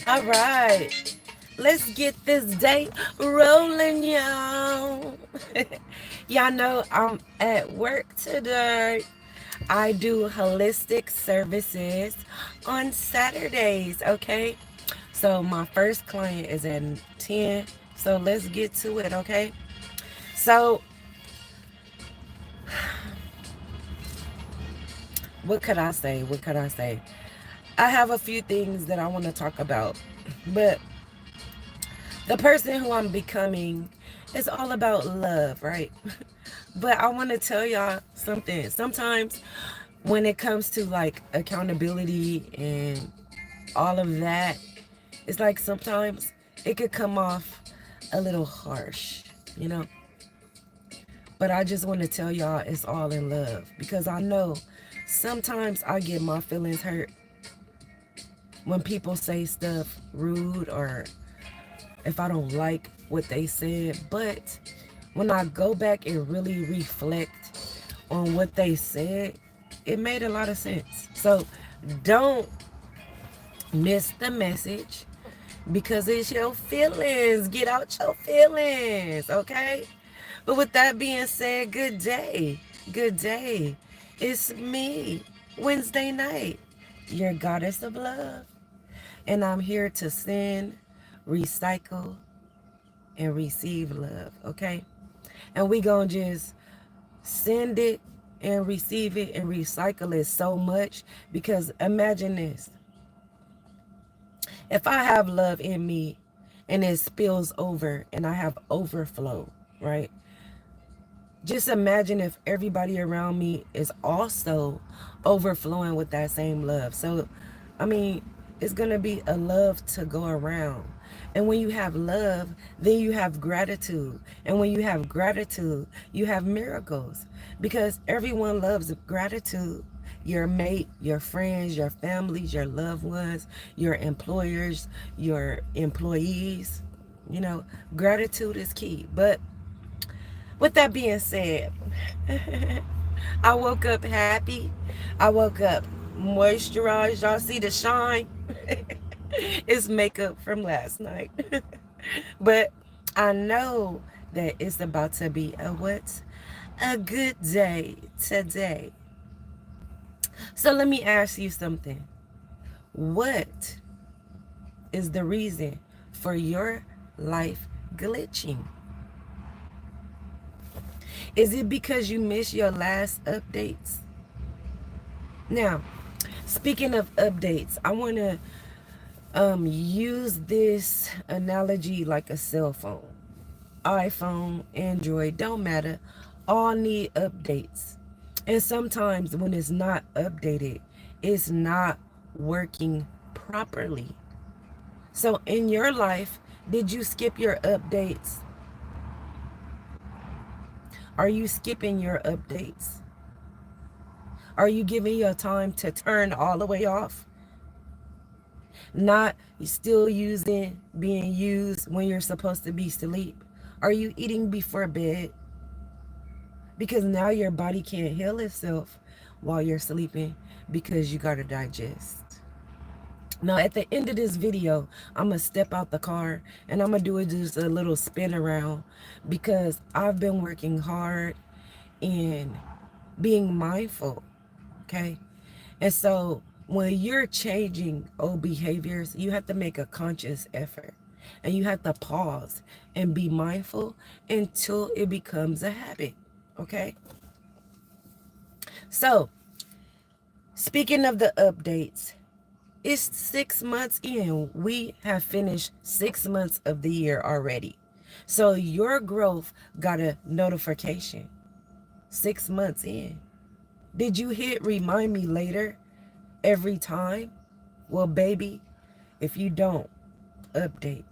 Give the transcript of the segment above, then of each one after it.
All right. Let's get this day rolling, y'all. Y'all know I'm at work today. I do holistic services on Saturdays, okay? So my first client is at 10. So let's get to it, okay? So, what could I say? What could I say? I have a few things that I want to talk about. But the person who I'm becoming is all about love, right? But I want to tell y'all something. Sometimes when it comes to like accountability and all of that, it's like sometimes it could come off a little harsh, you know? But I just want to tell y'all it's all in love because I know sometimes I get my feelings hurt when people say stuff rude or if I don't like what they said. But when I go back and really reflect on what they said, it made a lot of sense. So don't miss the message because it's your feelings. Get out your feelings, okay? But with that being said, good day. Good day. It's me, Wednesday night, your goddess of love. And I'm here to send, recycle, and receive love, okay? And we gonna just send it and receive it and recycle it so much because imagine this. If I have love in me and it spills over and I have overflow, right? Just imagine if everybody around me is also overflowing with that same love. So, I mean, it's going to be a love to go around. And when you have love, then you have gratitude. And when you have gratitude, you have miracles because everyone loves gratitude. Your mate, your friends, your families, your loved ones, your employers, your employees. You know, gratitude is key. But with that being said, I woke up happy. I woke up moisturized. Y'all see the shine? It's makeup from last night. But I know that it's about to be a what? A good day today. So let me ask you something. What is the reason for your life glitching? Is it because you missed your last updates? Now, speaking of updates, I want to use this analogy like a cell phone. iPhone, Android, don't matter. All need updates. And sometimes when it's not updated, it's not working properly. So in your life, did you skip your updates? Are you skipping your updates? Are you giving your time to turn all the way off? Not still being used when you're supposed to be asleep? Are you eating before bed? Because now your body can't heal itself while you're sleeping because you gotta digest. Now at the end of this video, I'm gonna step out the car and I'm gonna do it just a little spin around because I've been working hard and being mindful, okay? And so when you're changing old behaviors, you have to make a conscious effort and you have to pause and be mindful until it becomes a habit. Okay. So speaking of the updates, it's 6 months in. We have finished 6 months of the year already. So your growth got a notification 6 months in. Did you hit remind me later every time? Well, baby, if you don't update,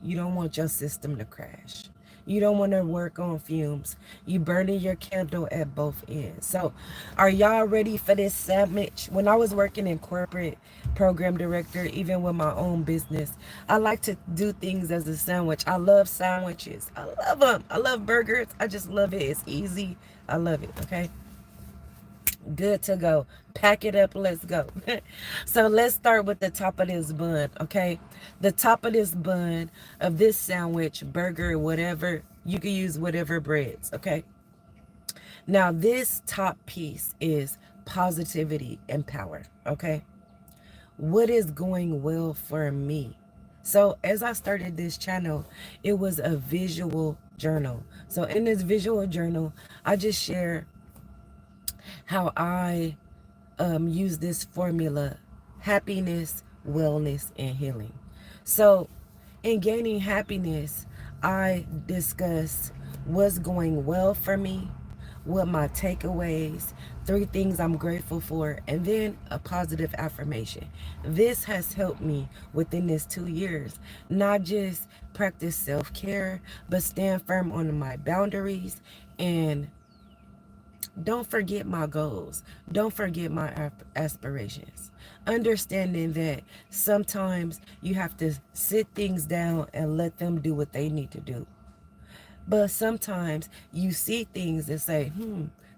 you don't want your system to crash. You don't want to work on fumes. You burning your candle at both ends. So, are y'all ready for this sandwich? When I was working in corporate program director, even with my own business, I like to do things as a sandwich. I love sandwiches. I love them. I love burgers. I just love it. It's easy. I love it. Okay. Good to go. Pack it up. Let's go. So let's start with the top of this bun, okay? The top of this bun of this sandwich, burger, whatever, you can use whatever breads, okay? Now, this top piece is positivity and power, okay? What is going well for me? So, as I started this channel, it was a visual journal. So, in this visual journal, I just share how I use this formula: happiness, wellness, and healing. So, in gaining happiness, I discuss what's going well for me, what my takeaways, 3 things I'm grateful for, and then a positive affirmation. This has helped me within this 2 years, not just practice self-care, but stand firm on my boundaries and don't forget my goals. Don't forget my aspirations. Understanding that sometimes you have to sit things down and let them do what they need to do. But sometimes you see things and say,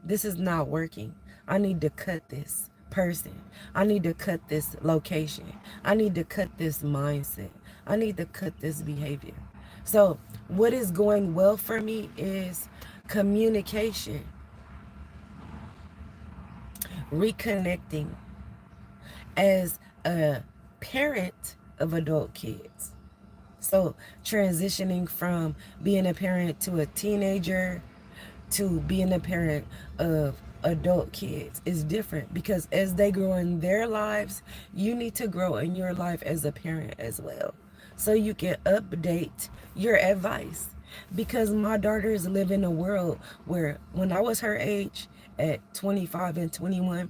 this is not working. I need to cut this person. I need to cut this location. I need to cut this mindset. I need to cut this behavior. So what is going well for me is communication, reconnecting as a parent of adult kids. So transitioning from being a parent to a teenager to being a parent of adult kids is different, because as they grow in their lives, you need to grow in your life as a parent as well, so you can update your advice. Because my daughters live in a world where when I was her age at 25 and 21,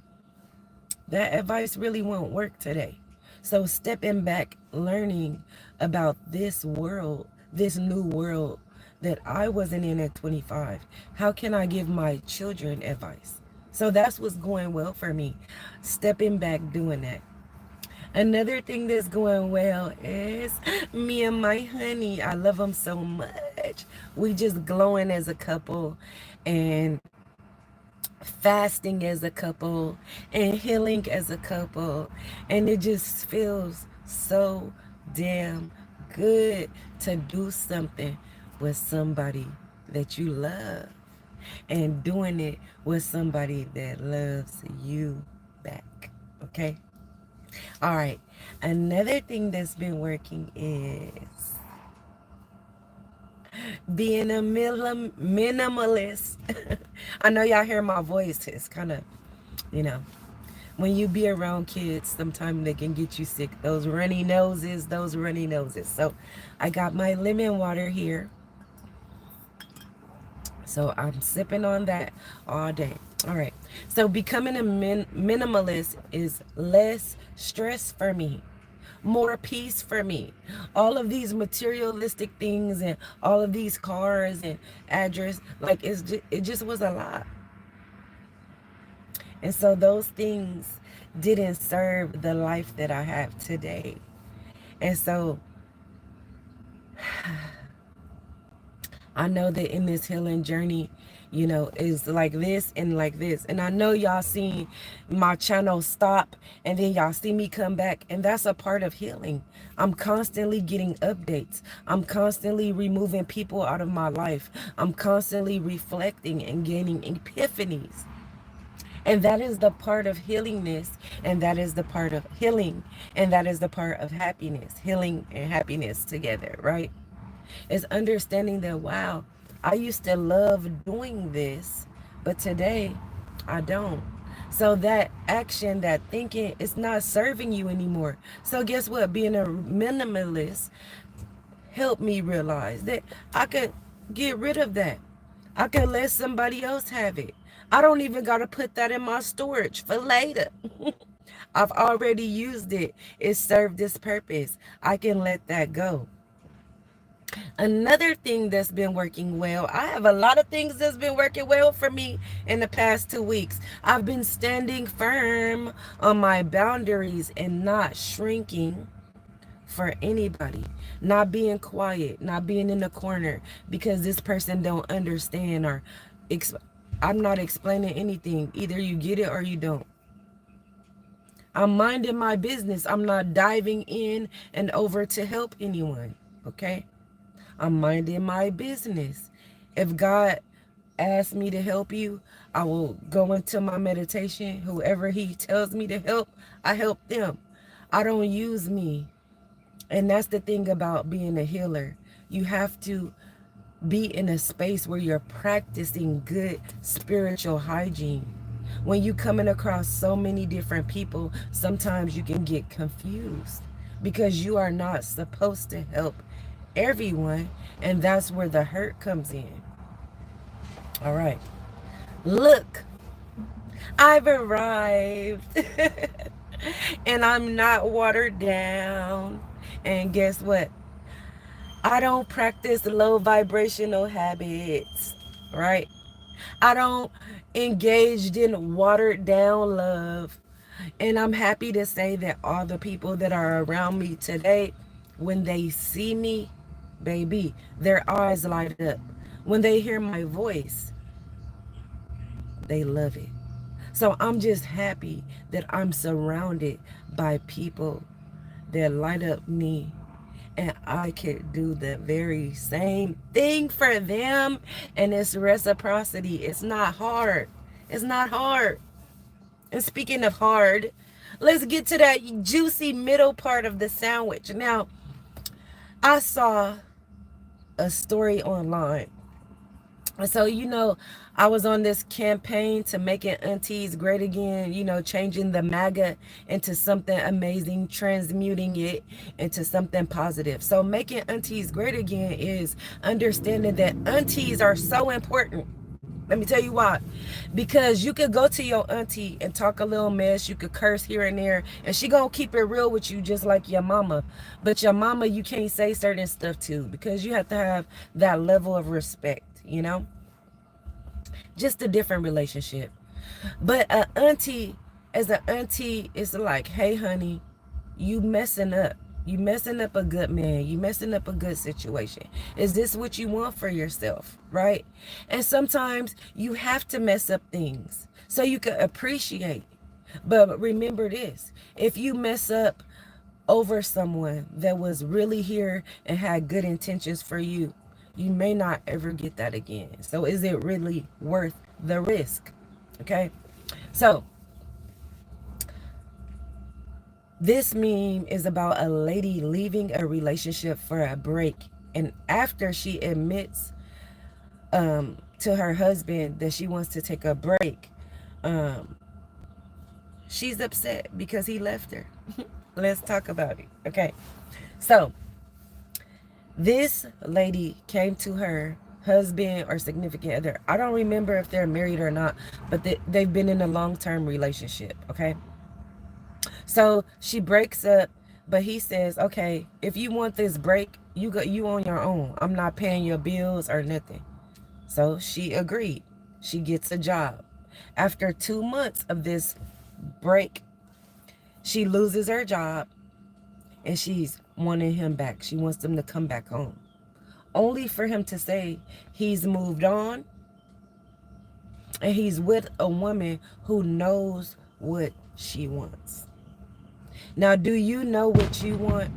that advice really won't work today. So stepping back, learning about this world, this new world that I wasn't in at 25, how can I give my children advice? So that's what's going well for me. Stepping back, doing that. Another thing that's going well is me and my honey. I love him so much. We just glowing as a couple, and fasting as a couple, and healing as a couple, and it just feels so damn good to do something with somebody that you love, and doing it with somebody that loves you back. Okay? All right. Another thing that's been working is being a minimalist. I know y'all hear my voice. It's kind of, you know, when you be around kids, sometimes they can get you sick. Those runny noses. So I got my lemon water here. So I'm sipping on that all day. All right. So becoming a minimalist is less stress for me, more peace for me. All of these materialistic things and all of these cars and address, like it just was a lot. And so those things didn't serve the life that I have today. And so I know that in this healing journey, you know, is like this and like this. And I know y'all seen my channel stop and then y'all see me come back. And that's a part of healing. I'm constantly getting updates. I'm constantly removing people out of my life. I'm constantly reflecting and gaining epiphanies. And that is the part of healingness. And that is the part of healing. And that is the part of happiness. Healing and happiness together, right? Is understanding that, wow, I used to love doing this, but today I don't. So that action, that thinking, it's not serving you anymore. So guess what? Being a minimalist helped me realize that I could get rid of that. I could let somebody else have it. I don't even got to put that in my storage for later. I've already used it. It served its purpose. I can let that go. Another thing that's been working well, I have a lot of things that's been working well for me in the past 2 weeks. I've been standing firm on my boundaries and not shrinking for anybody, not being quiet, not being in the corner because this person don't understand or I'm not explaining anything. Either you get it or you don't. I'm minding my business. I'm not diving in and over to help anyone. Okay? I'm minding my business. If God asks me to help you, I will go into my meditation. Whoever he tells me to help, I help them. I don't use me. And that's the thing about being a healer. You have to be in a space where you're practicing good spiritual hygiene. When you coming across so many different people, sometimes you can get confused because you are not supposed to help everyone, and that's where the hurt comes in. All right. Look, I've arrived. And I'm not watered down. And guess what? I don't practice low vibrational habits, right? I don't engage in watered down love. And I'm happy to say that all the people that are around me today, when they see me, baby, their eyes light up. When they hear my voice, they love it. So I'm just happy that I'm surrounded by people that light up me, and I could do the very same thing for them. And it's reciprocity. It's not hard. It's not hard. And speaking of hard, let's get to that juicy middle part of the sandwich. Now, I saw a story online. So, I was on this campaign to making aunties great again, changing the MAGA into something amazing, transmuting it into something positive. So making aunties great again is understanding that aunties are so important. Let me tell you why. Because you could go to your auntie and talk a little mess. You could curse here and there. And she gonna keep it real with you just like your mama. But your mama, you can't say certain stuff to. Because you have to have that level of respect. Just a different relationship. But an auntie, as an auntie, is like, hey, honey, you messing up. You messing up a good man. You messing up a good situation. Is this what you want for yourself, right? And sometimes you have to mess up things so you can appreciate. But remember this, if you mess up over someone that was really here and had good intentions for you, you may not ever get that again. So is it really worth the risk? Okay. So this meme is about a lady leaving a relationship for a break. And after she admits to her husband that she wants to take a break, she's upset because he left her. Let's talk about it. Okay. So this lady came to her husband or significant other. I don't remember if they're married or not, but they've been in a long-term relationship. Okay. So she breaks up, but he says, okay, if you want this break, you on your own. I'm not paying your bills or nothing. So she agreed. She gets a job. After 2 months of this break, she loses her job and she's wanting him back. She wants him to come back home. Only for him to say he's moved on and he's with a woman who knows what she wants. Now, do you know what you want?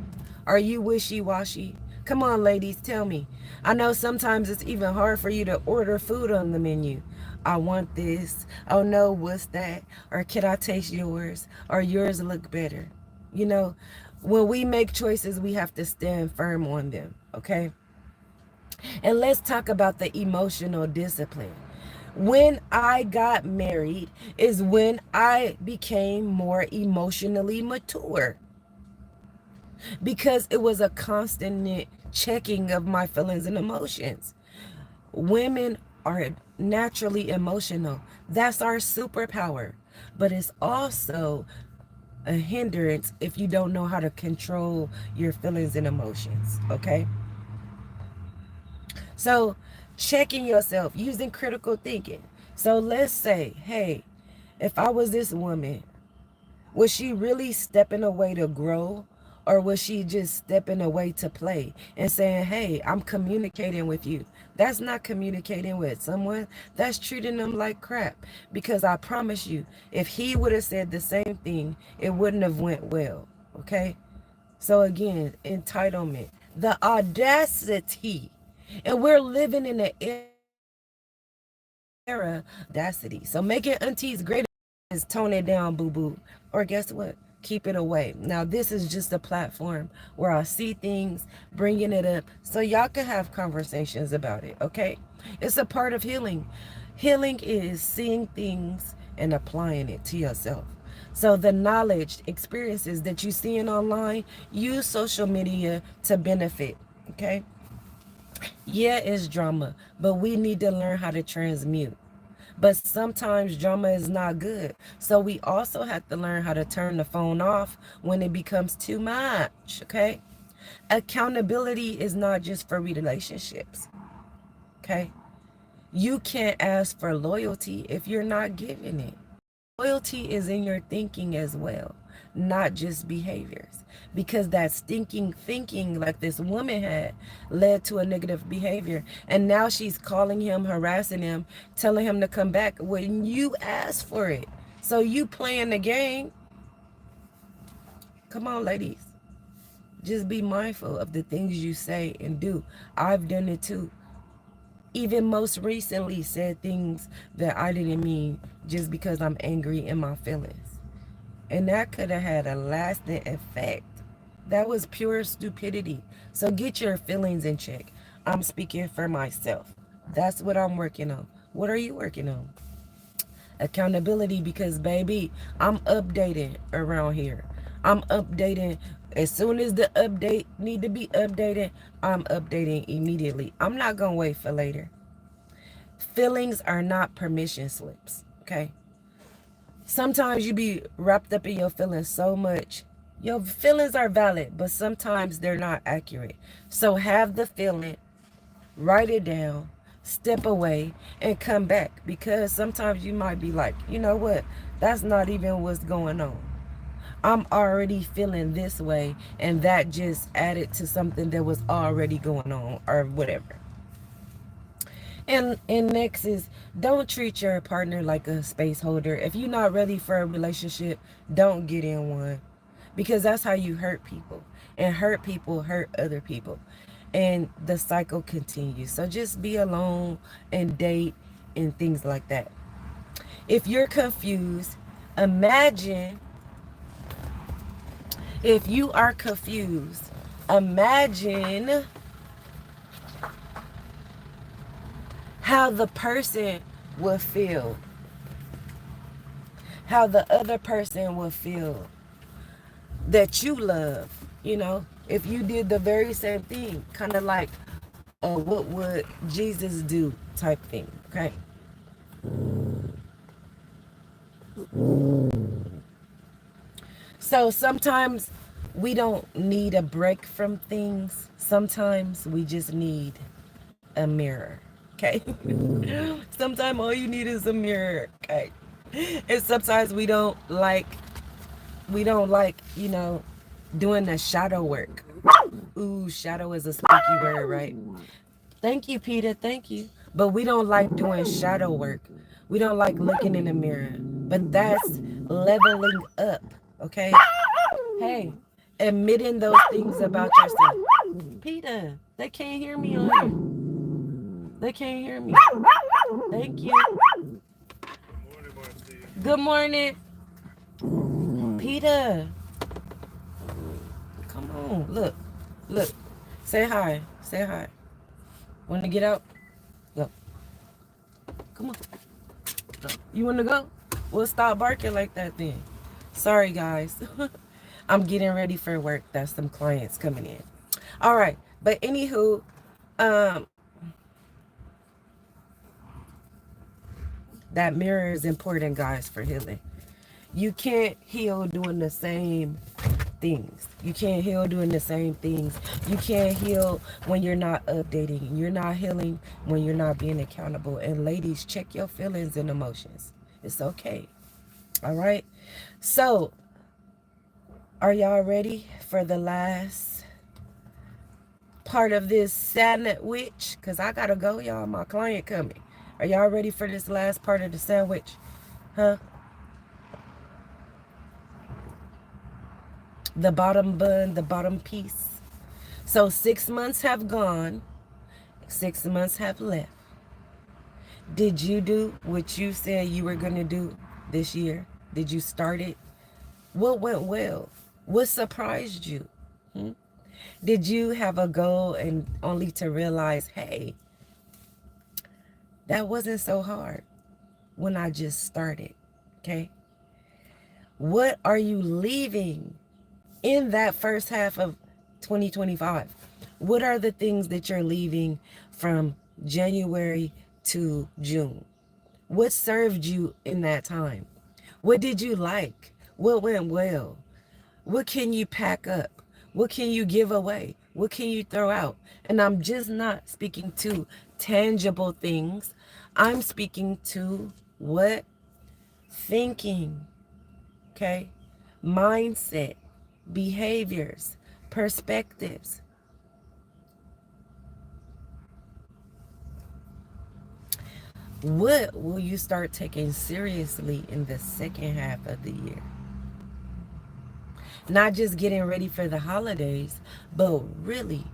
Are you wishy-washy? Come on, ladies, tell me. I know sometimes it's even hard for you to order food on the menu. I want this. Oh, no, what's that? Or can I taste yours? Or yours look better? When we make choices, we have to stand firm on them, okay? And let's talk about the emotional discipline. When I got married is when I became more emotionally mature, because it was a constant checking of my feelings and emotions. Women are naturally emotional. That's our superpower. But it's also a hindrance if you don't know how to control your feelings and emotions, okay? So checking yourself, using critical thinking. So let's say, hey, if I was this woman, was she really stepping away to grow, Or was she just stepping away to play and saying, hey, I'm communicating with you? That's not communicating with someone. That's treating them like crap. Because I promise you, if he would have said the same thing, it wouldn't have went well. Okay? So again, entitlement, the audacity. And we're living in an era audacity. So making aunties great is tone it down, boo-boo. Or guess what? Keep it away. Now, this is just a platform where I see things, bringing it up so y'all can have conversations about it, okay? It's a part of healing. Healing is seeing things and applying it to yourself. So the knowledge, experiences that you seeing online, use social media to benefit, okay? Yeah, it's drama, but we need to learn how to transmute. But sometimes drama is not good. So we also have to learn how to turn the phone off when it becomes too much, okay? Accountability is not just for relationships, okay? You can't ask for loyalty if you're not giving it. Loyalty is in your thinking as well, not just behaviors. Because that stinking thinking like this woman had led to a negative behavior. And now she's calling him, harassing him, telling him to come back when you asked for it. So you playing the game. Come on, ladies. Just be mindful of the things you say and do. I've done it too. Even most recently said things that I didn't mean just because I'm angry in my feelings. And that could have had a lasting effect. That was pure stupidity. So get your feelings in check. I'm speaking for myself. That's what I'm working on. What are you working on? Accountability, because baby, I'm updating around here. I'm updating as soon as the update need to be updated. I'm updating immediately. I'm not gonna wait for later. Feelings are not permission slips, okay? Sometimes you be wrapped up in your feelings so much. Your feelings are valid, but sometimes they're not accurate. So have the feeling, write it down, step away, and come back. Because sometimes you might be like, you know what? That's not even what's going on. I'm already feeling this way, and that just added to something that was already going on, or whatever. And next is, don't treat your partner like a space holder. If you're not ready for a relationship, don't get in one. Because that's how you hurt people. And hurt people hurt other people. And the cycle continues. So just be alone and date and things like that. If you're confused, imagine, if you are confused, imagine how the person will feel. How the other person will feel that you love, you know, if you did the very same thing, kind of like what would Jesus do type thing, okay? So sometimes we don't need a break from things. Sometimes we just need a mirror, okay? Sometimes all you need is a mirror, okay? And sometimes we don't like, you know, doing the shadow work. Ooh, shadow is a spooky word, right? Thank you, Peter. Thank you. But we don't like doing shadow work. We don't like looking in the mirror. But that's leveling up, okay? Hey, admitting those things about yourself. Peter, they can't hear me on here. They can't hear me. Thank you. Good morning. Peter. Come on. Look. Look. Say hi. Say hi. Want to get out? Go. Come on. Go. You want to go? We'll stop barking like that then. Sorry, guys. I'm getting ready for work. That's some clients coming in. All right. But anywho, that mirror is important, guys, for healing. You can't heal doing the same things. You can't heal doing the same things. You can't heal when you're not updating. You're not healing when you're not being accountable. And ladies, check your feelings and emotions. It's okay. All right. So, are y'all ready for the last part of this sandwich? Because I got to go, y'all. My client coming. Are y'all ready for this last part of the sandwich? Huh? The bottom bun, the bottom piece. So 6 months have gone. 6 months have left. Did you do what you said you were going to do this year? Did you start it? What went well? What surprised you? Hmm? Did you have a goal and only to realize, hey, that wasn't so hard when I just started? Okay. What are you leaving in that first half of 2025? What are the things that you're leaving from January to June? What served you in that time? What did you like? What went well? What can you pack up? What can you give away? What can you throw out? And I'm just not speaking to tangible things. I'm speaking to what? Thinking, okay? Mindset, behaviors, perspectives. What will you start taking seriously in the second half of the year? Not just getting ready for the holidays, but really,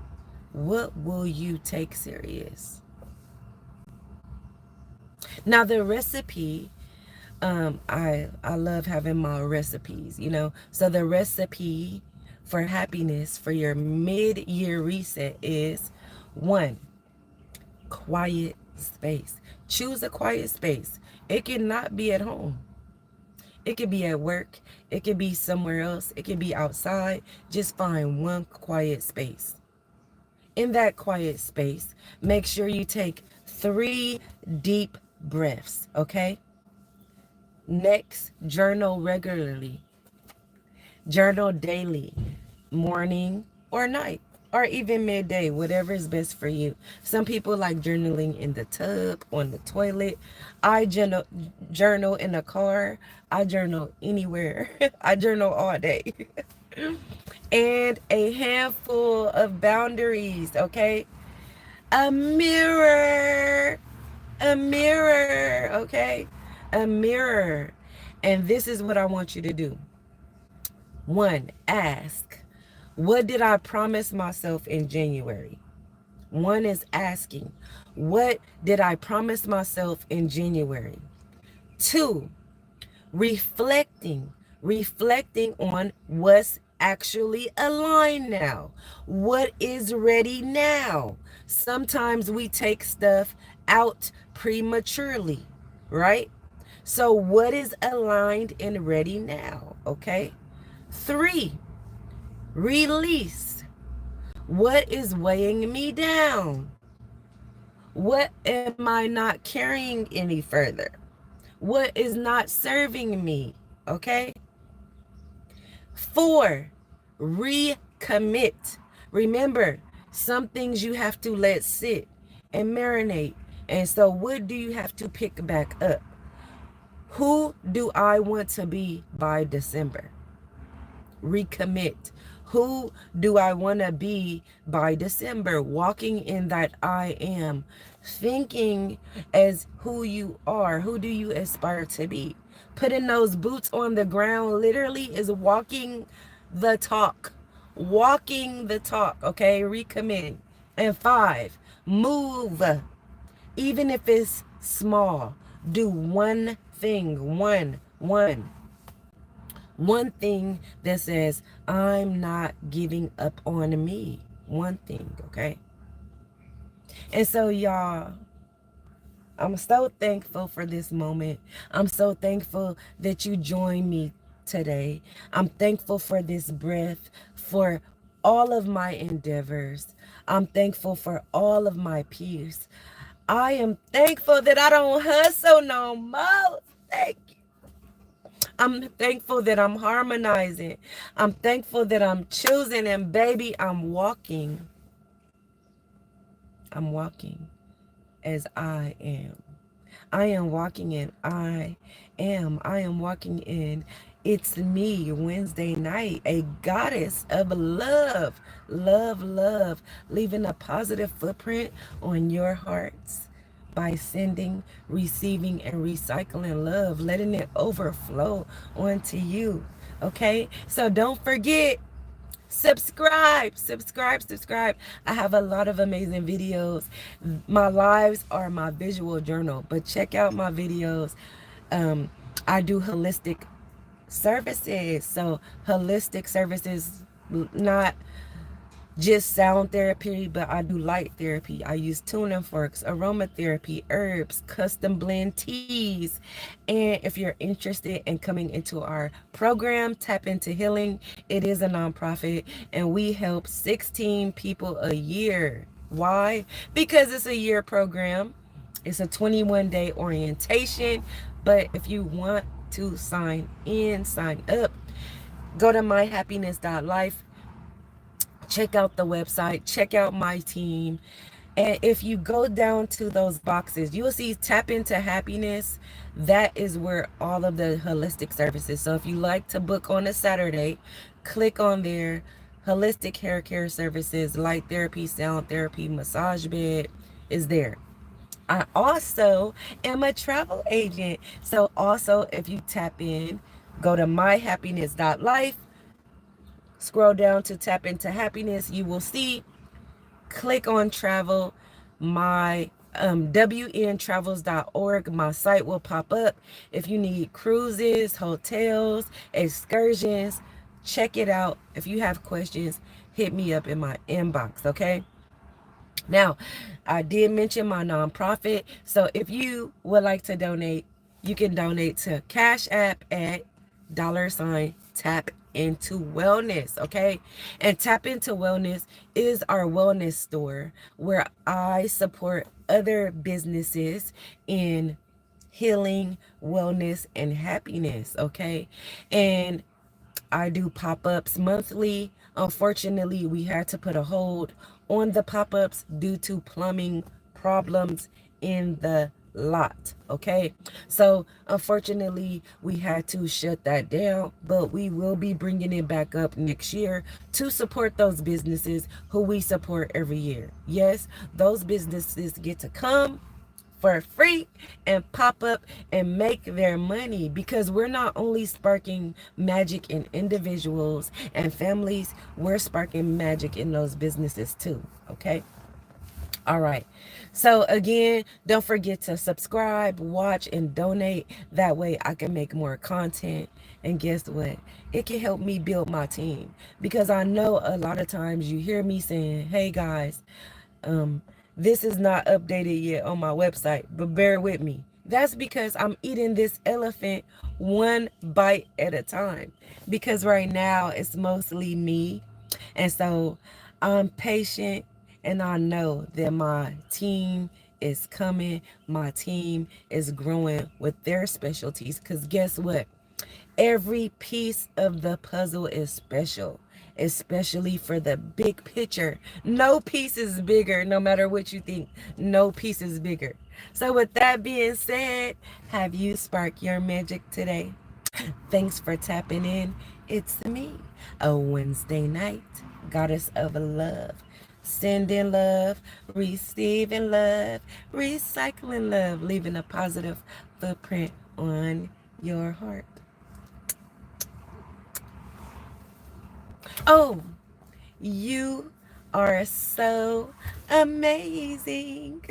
what will you take serious? Now, the recipe, I love having my recipes, you know. So the recipe for happiness for your mid-year reset is 1, quiet space. Choose a quiet space. It cannot be at home. It could be at work. It could be somewhere else. It could be outside. Just find one quiet space. In that quiet space, make sure you take 3 deep breaths, okay? Next, journal regularly. Journal daily, morning or night, or even midday, whatever is best for you. Some people like journaling in the tub, on the toilet. I journal in a car. I journal anywhere. I journal all day. And a handful of boundaries, okay? A mirror. A mirror, okay? A mirror. And this is what I want you to do. 1, ask, what did I promise myself in January? 1 is asking, what did I promise myself in January? 2, reflecting on what's actually aligned now. What is ready now? Sometimes we take stuff out prematurely, right? So what is aligned and ready now? Okay. 3, release. What is weighing me down? What am I not carrying any further? What is not serving me? Okay. 4, recommit. Remember, some things you have to let sit and marinate. And so what do you have to pick back up? Who do I want to be by December? Recommit. Who do I want to be by December? Walking in that I am. Thinking as who you are. Who do you aspire to be? Putting those boots on the ground literally is walking the talk. Walking the talk, okay? Recommitting. And 5, move. Even if it's small, do one thing. One thing that says, I'm not giving up on me. One thing, okay? And so, y'all, I'm so thankful for this moment. I'm so thankful that you joined me today. I'm thankful for this breath, for all of my endeavors. I'm thankful for all of my peace. I am thankful that I don't hustle no more. Thank you. I'm thankful that I'm harmonizing. I'm thankful that I'm choosing, and baby, I'm walking. I'm walking as I am. I am walking in I am. I am walking in It's me, Wednesday night, a goddess of love, love, love, leaving a positive footprint on your hearts by sending, receiving, and recycling love, letting it overflow onto you. Okay? So don't forget, subscribe, subscribe, subscribe. I have a lot of amazing videos. My lives are my visual journal, but check out my videos. I do holistic services. So holistic services, not just sound therapy, but I do light therapy. I use tuning forks, aromatherapy, herbs, custom blend teas. And if you're interested in coming into our program, Tap Into Healing, it is a nonprofit and we help 16 people a year. Why? Because it's a year program. It's a 21-day orientation. But if you want to sign in, sign up, go to myhappiness.life. Check out the website, check out my team. And if you go down to those boxes, you will see Tap Into Happiness. That is where all of the holistic services. So if you like to book on a Saturday, click on there. Holistic hair care services, light therapy, sound therapy, massage bed is there. I also am a travel agent. So also if you tap in, go to myhappiness.life. Scroll down to Tap Into Happiness. You will see, click on travel. My wntravels.org, my site will pop up. If you need cruises, hotels, excursions, check it out. If you have questions, hit me up in my inbox, okay? Now, I did mention my nonprofit. So if you would like to donate, you can donate to Cash App at $Tap Into Wellness, okay? And Tap Into Wellness is our wellness store where I support other businesses in healing, wellness, and happiness, okay? And I do pop-ups monthly. Unfortunately, we had to put a hold on the pop-ups due to plumbing problems in the lot. Okay, so unfortunately we had to shut that down, but we will be bringing it back up next year to support those businesses who we support every year. Yes, those businesses get to come for free and pop up and make their money, because we're not only sparking magic in individuals and families, we're sparking magic in those businesses too. Okay, all right. So again, don't forget to subscribe, watch, and donate. That way I can make more content. And guess what? It can help me build my team, because I know a lot of times you hear me saying, hey guys, this is not updated yet on my website, but bear with me. That's because I'm eating this elephant one bite at a time, because right now it's mostly me. And so I'm patient, and I know that my team is coming. My team is growing with their specialties, because guess what? Every piece of the puzzle is special, especially for the big picture. No piece is bigger, no matter what you think. No piece is bigger. So with that being said, have you sparked your magic today? Thanks for tapping in. It's me, a Wednesday night goddess of love. Sending love, receiving love, recycling love, leaving a positive footprint on your heart. Oh, you are so amazing.